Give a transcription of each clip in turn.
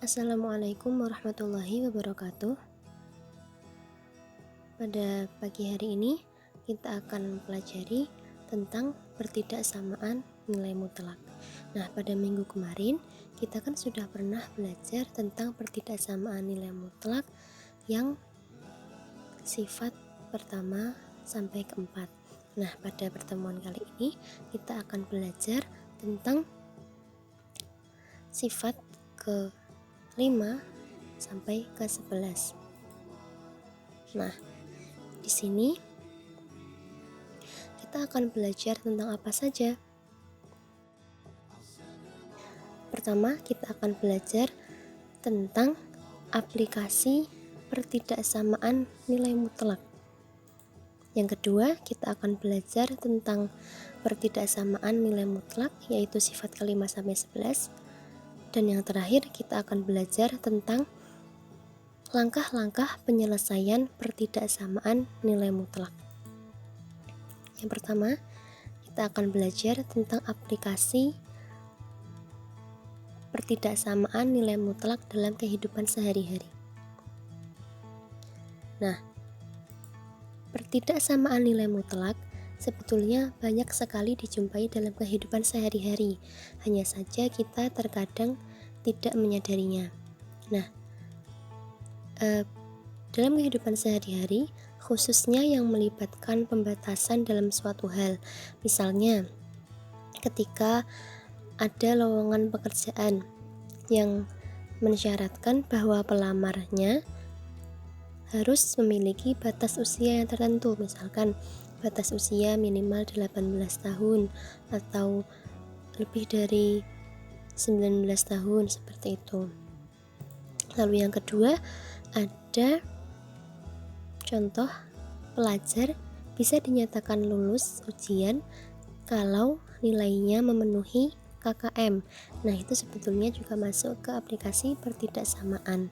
Assalamualaikum warahmatullahi wabarakatuh. Pada pagi hari ini kita akan mempelajari tentang pertidaksamaan nilai mutlak. Nah, pada minggu kemarin kita kan sudah pernah belajar tentang pertidaksamaan nilai mutlak yang sifat pertama sampai keempat. Nah, pada pertemuan kali ini kita akan belajar tentang sifat ke 5 sampai ke 11. Nah, di sini kita akan belajar tentang apa saja. Pertama, kita akan belajar tentang aplikasi pertidaksamaan nilai mutlak. Yang kedua, kita akan belajar tentang pertidaksamaan nilai mutlak, yaitu sifat ke-5 sampai 11. Dan yang terakhir, kita akan belajar tentang langkah-langkah penyelesaian pertidaksamaan nilai mutlak. Yang pertama, kita akan belajar tentang aplikasi pertidaksamaan nilai mutlak dalam kehidupan sehari-hari. Nah, pertidaksamaan nilai mutlak sebetulnya banyak sekali dijumpai dalam kehidupan sehari-hari, hanya saja kita terkadang tidak menyadarinya. Nah, dalam kehidupan sehari-hari, khususnya yang melibatkan pembatasan dalam suatu hal, misalnya ketika ada lowongan pekerjaan yang mensyaratkan bahwa pelamarnya harus memiliki batas usia yang tertentu, misalkan batas usia minimal 18 tahun atau lebih dari 19 tahun, seperti itu. Lalu yang kedua, ada contoh pelajar bisa dinyatakan lulus ujian kalau nilainya memenuhi KKM. Nah, itu sebetulnya juga masuk ke aplikasi pertidaksamaan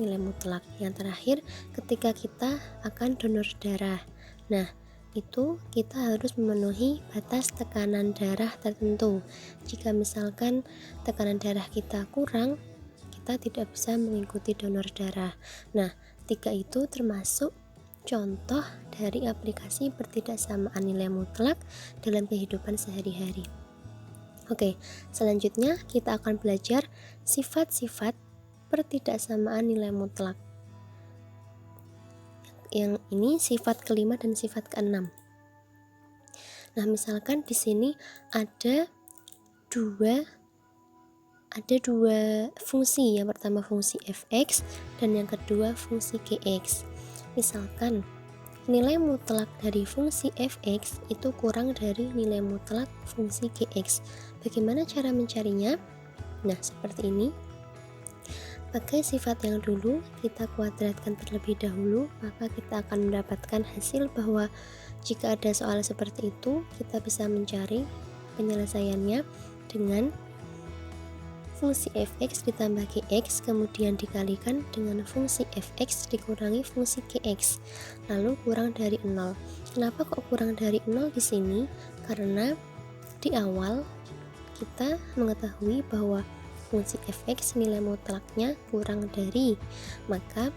nilai mutlak. Yang terakhir, ketika kita akan donor darah. Nah, itu kita harus memenuhi batas tekanan darah tertentu. Jika misalkan tekanan darah kita kurang, kita tidak bisa mengikuti donor darah. Nah, 3 itu termasuk contoh dari aplikasi pertidaksamaan nilai mutlak dalam kehidupan sehari-hari. Oke, selanjutnya kita akan belajar sifat-sifat pertidaksamaan nilai mutlak. Yang ini sifat ke-5 dan sifat ke-6. Nah, misalkan di sini ada dua fungsi. Yang pertama fungsi fx dan yang kedua fungsi gx. Misalkan nilai mutlak dari fungsi fx itu kurang dari nilai mutlak fungsi gx. Bagaimana cara mencarinya? Nah, seperti ini. Pakai sifat yang dulu, kita kuadratkan terlebih dahulu, maka kita akan mendapatkan hasil bahwa jika ada soal seperti itu, kita bisa mencari penyelesaiannya dengan fungsi fx ditambah gx kemudian dikalikan dengan fungsi fx dikurangi fungsi gx, lalu kurang dari 0. Kenapa kok kurang dari 0 di sini? Karena di awal kita mengetahui bahwa fungsi fx nilai mutlaknya kurang dari, maka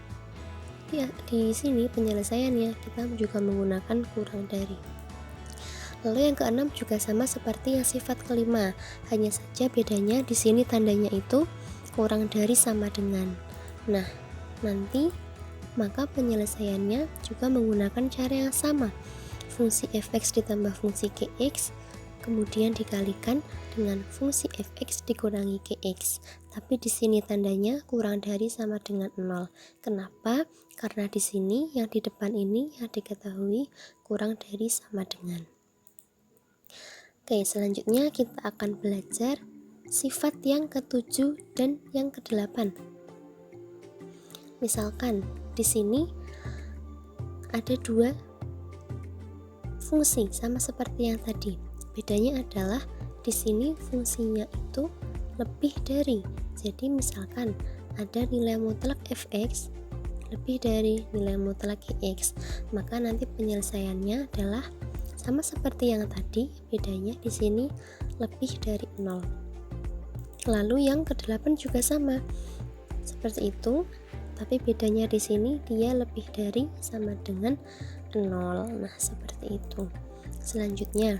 di sini penyelesaiannya kita juga menggunakan kurang dari. Lalu yang keenam juga sama seperti yang sifat ke-5, hanya saja bedanya di sini tandanya itu kurang dari sama dengan. Nah, nanti maka penyelesaiannya juga menggunakan cara yang sama. Fungsi fx ditambah fungsi gx kemudian dikalikan dengan fungsi fx dikurangi gx. Tapi di sini tandanya kurang dari sama dengan 0. Kenapa? Karena di sini yang di depan ini yang diketahui kurang dari sama dengan. Oke, selanjutnya kita akan belajar sifat yang ke-7 dan yang ke-8. Misalkan di sini ada 2 fungsi sama seperti yang tadi. Bedanya adalah di sini fungsinya itu lebih dari. Jadi misalkan ada nilai mutlak fx lebih dari nilai mutlak gx, maka nanti penyelesaiannya adalah sama seperti yang tadi, bedanya di sini lebih dari 0. Lalu yang ke-8 juga sama. Seperti itu, tapi bedanya di sini dia lebih dari sama dengan 0. Nah, seperti itu. Selanjutnya,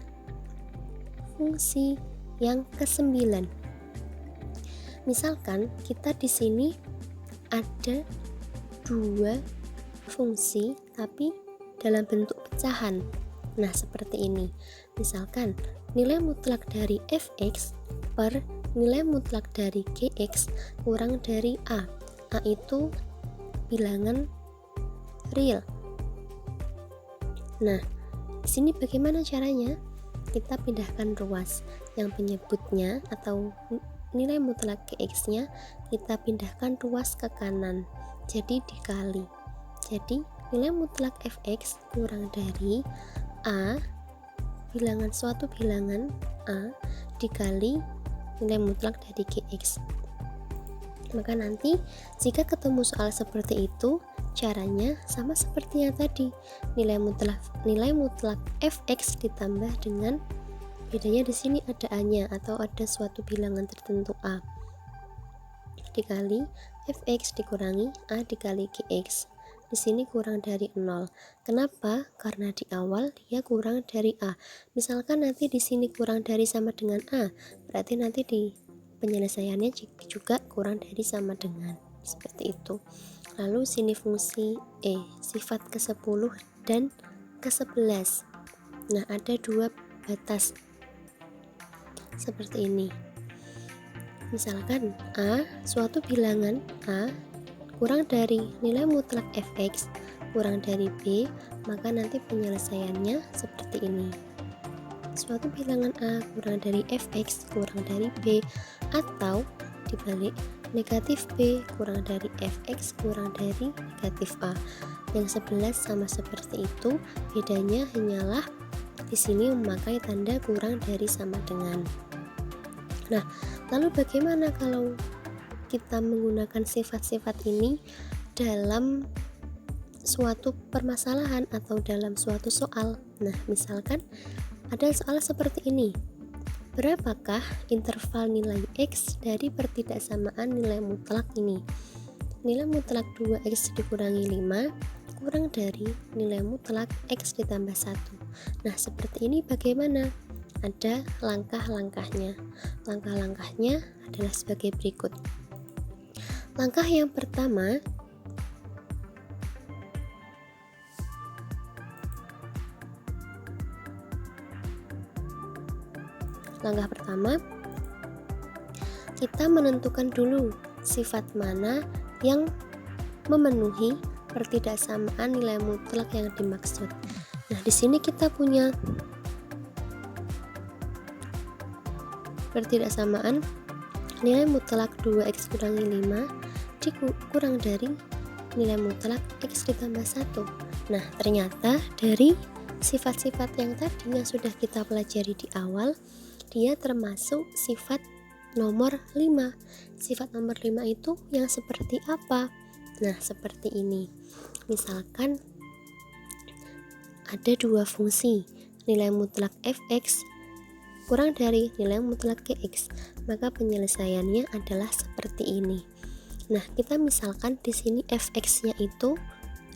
fungsi yang ke-9. Misalkan kita di sini ada dua fungsi tapi dalam bentuk pecahan. Nah, seperti ini. Misalkan nilai mutlak dari fx per nilai mutlak dari gx kurang dari a. A itu bilangan real. Nah, di sini bagaimana caranya? Kita pindahkan ruas yang penyebutnya atau nilai mutlak gx-nya kita pindahkan ruas ke kanan. Jadi dikali. Jadi nilai mutlak fx kurang dari a bilangan suatu bilangan a dikali nilai mutlak dari gx. Maka nanti jika ketemu soal seperti itu, caranya sama seperti yang tadi. Nilai mutlak fx ditambah dengan bedanya di sini ada a-nya atau ada suatu bilangan tertentu a. Dikali fx dikurangi a dikali gx. Di sini kurang dari 0. Kenapa? Karena di awal dia kurang dari a. Misalkan nanti di sini kurang dari sama dengan a, berarti nanti di penyelesaiannya juga kurang dari sama dengan. Seperti itu. Lalu sini fungsi sifat ke-10 dan ke-11. Nah, ada dua batas seperti ini. Misalkan a, suatu bilangan a kurang dari nilai mutlak fx kurang dari b, maka nanti penyelesaiannya seperti ini. Suatu bilangan a kurang dari fx kurang dari b, atau dibalik negatif b kurang dari fx kurang dari negatif a. Yang 11 sama seperti itu, bedanya hanyalah di sini memakai tanda kurang dari sama dengan. Nah, lalu bagaimana kalau kita menggunakan sifat-sifat ini dalam suatu permasalahan atau dalam suatu soal? Nah, misalkan ada soal seperti ini. Berapakah interval nilai x dari pertidaksamaan nilai mutlak ini? Nilai mutlak 2x dikurangi 5 kurang dari nilai mutlak x ditambah 1. Nah, seperti ini bagaimana? Ada langkah-langkahnya. Langkah-langkahnya adalah sebagai berikut. Langkah yang pertama, kita menentukan dulu sifat mana yang memenuhi pertidaksamaan nilai mutlak yang dimaksud. Nah, di sini kita punya pertidaksamaan nilai mutlak 2x kurangi 5 dikurang dari nilai mutlak x ditambah 1. Nah, ternyata dari sifat-sifat yang tadi yang sudah kita pelajari di awal, dia termasuk sifat nomor 5. Sifat nomor 5 itu yang seperti apa? Nah, seperti ini. Misalkan ada dua fungsi, nilai mutlak fx kurang dari nilai mutlak gx, maka penyelesaiannya adalah seperti ini. Nah, kita misalkan di sini fx-nya itu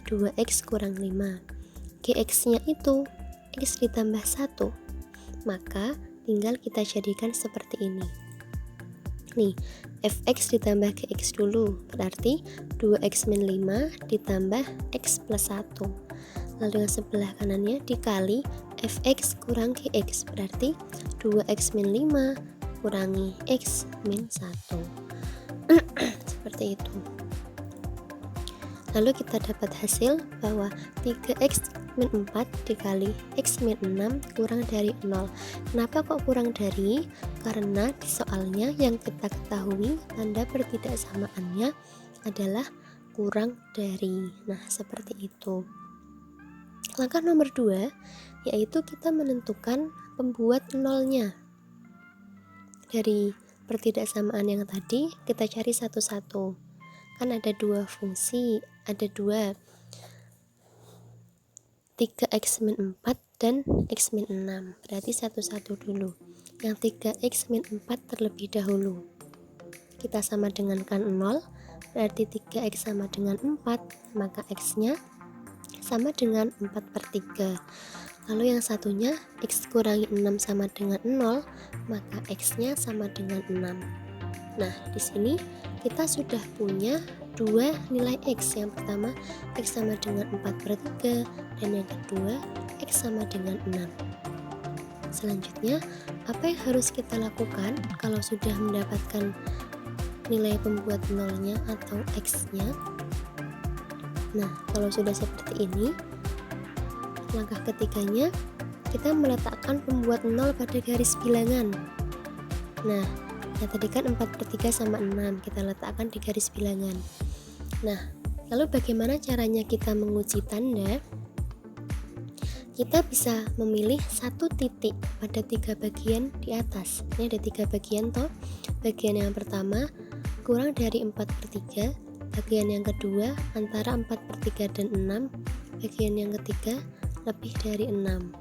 2x kurang 5, gx-nya itu x ditambah 1, maka tinggal kita jadikan seperti ini. Nih, fx ditambah gx dulu, berarti 2x min 5 ditambah x plus 1. Lalu yang sebelah kanannya dikali fx kurang gx, berarti 2x min 5 kurangi x min 1. Seperti itu. Lalu kita dapat hasil bahwa 3x min 4 dikali x min 6 kurang dari 0. Kenapa kok kurang dari? Karena di soalnya yang kita ketahui tanda pertidaksamaannya adalah kurang dari. Nah, seperti itu. Langkah nomor 2 yaitu kita menentukan pembuat nolnya. Dari pertidaksamaan yang tadi kita cari satu-satu. Kan ada dua fungsi, ada dua, 3x min 4 dan x min 6. Berarti satu-satu dulu. Yang 3x min 4 terlebih dahulu. kita samadengankan 0, berarti 3x sama dengan 4, maka x-nya sama dengan 4/3. Lalu yang satunya, x kurangi 6 sama dengan 0, maka x-nya sama dengan 6. Nah, di sini kita sudah punya dua nilai x. Yang pertama, x sama dengan 4/3, dan yang kedua, x sama dengan 6. Selanjutnya, apa yang harus kita lakukan kalau sudah mendapatkan nilai pembuat nolnya atau x-nya? Nah, kalau sudah seperti ini, langkah ketiganya, kita meletakkan pembuat nol pada garis bilangan. Nah, ya tadi kan 4/3 sama 6, kita letakkan di garis bilangan. Nah, lalu bagaimana caranya kita menguji tanda? Kita bisa memilih satu titik pada 3 bagian di atas. Ini ada 3 bagian toh. Bagian yang pertama kurang dari 4/3, bagian yang kedua antara 4/3 dan 6, bagian yang ketiga lebih dari 6.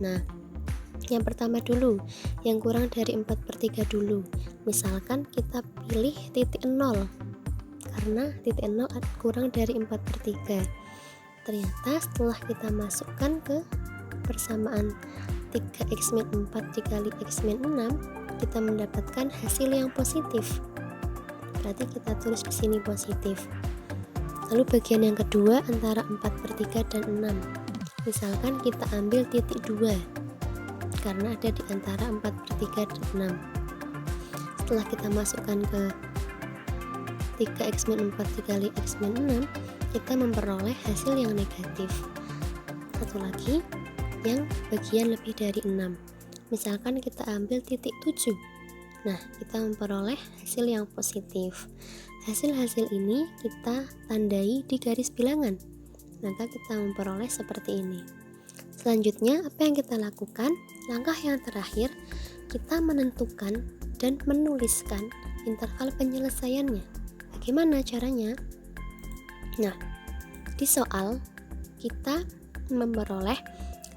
Nah, yang pertama dulu, yang kurang dari 4/3 dulu. Misalkan kita pilih titik 0, karena titik 0 kurang dari 4/3. Ternyata setelah kita masukkan ke persamaan 3x-4 dikali x-6, kita mendapatkan hasil yang positif. Berarti kita tulis di sini positif. Lalu bagian yang kedua antara 4/3 dan 6. Misalkan kita ambil titik 2, karena ada di antara 4/3 dan 6. Setelah kita masukkan ke 3x-4 dikali x-6, kita memperoleh hasil yang negatif. Satu lagi, yang bagian lebih dari 6. Misalkan kita ambil titik 7. Nah, kita memperoleh hasil yang positif. Hasil-hasil ini kita tandai di garis bilangan. Maka kita memperoleh seperti ini. Selanjutnya, apa yang kita lakukan? Langkah yang terakhir, kita menentukan dan menuliskan interval penyelesaiannya. Bagaimana caranya? Nah, di soal kita memperoleh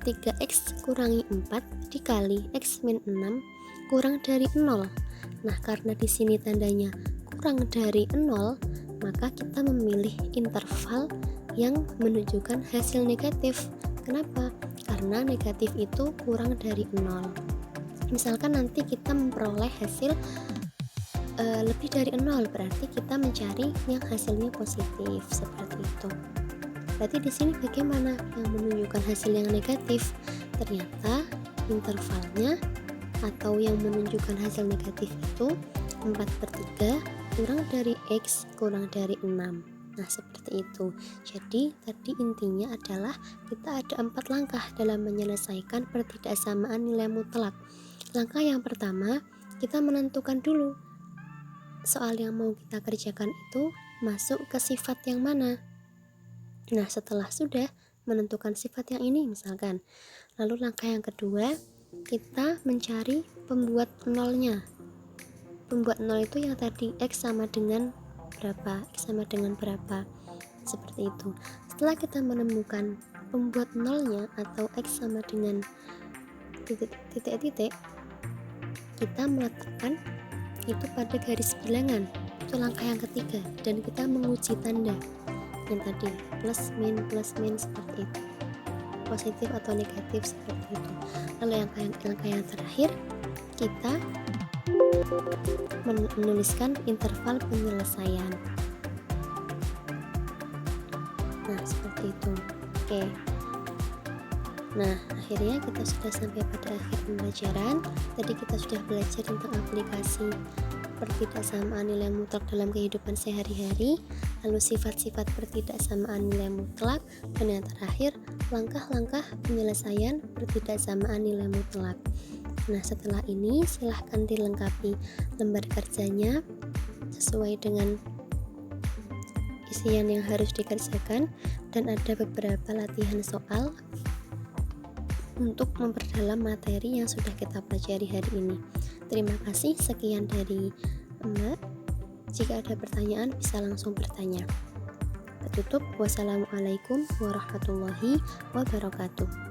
3x kurangi 4 dikali x-6 kurang dari 0. Nah, karena di sini tandanya kurang dari 0, maka kita memilih interval yang menunjukkan hasil negatif. Kenapa? Karena negatif itu kurang dari 0. Misalkan nanti kita memperoleh hasil lebih dari 0, berarti kita mencari yang hasilnya positif, seperti itu. Berarti di sini bagaimana yang menunjukkan hasil yang negatif? Ternyata intervalnya atau yang menunjukkan hasil negatif itu 4/3 kurang dari x kurang dari 6. Nah, seperti itu. Jadi tadi intinya adalah kita ada 4 langkah dalam menyelesaikan pertidaksamaan nilai mutlak. Langkah yang pertama, kita menentukan dulu soal yang mau kita kerjakan itu masuk ke sifat yang mana. Nah, setelah sudah menentukan sifat yang ini misalkan, lalu langkah yang kedua, kita mencari pembuat nolnya. Pembuat nol itu yang tadi x sama dengan berapa, x sama dengan berapa, seperti itu. Setelah kita menemukan pembuat nolnya atau x sama dengan titik-titik, kita meletakkan itu pada garis bilangan. Itu langkah yang ketiga, dan kita menguji tanda yang tadi plus min seperti itu, positif atau negatif seperti itu. Lalu langkah yang terakhir, kita menuliskan interval penyelesaian. Nah, seperti itu. Oke. Nah, akhirnya kita sudah sampai pada akhir pembelajaran. Tadi kita sudah belajar tentang aplikasi pertidaksamaan nilai mutlak dalam kehidupan sehari-hari, lalu sifat-sifat pertidaksamaan nilai mutlak, dan yang terakhir, langkah-langkah penyelesaian pertidaksamaan nilai mutlak. Nah, setelah ini silahkan dilengkapi lembar kerjanya sesuai dengan isian yang harus dikerjakan, dan ada beberapa latihan soal untuk memperdalam materi yang sudah kita pelajari hari ini. Terima kasih, sekian dari Mbak. Jika ada pertanyaan bisa langsung bertanya. Tutup. Wassalamualaikum warahmatullahi wabarakatuh.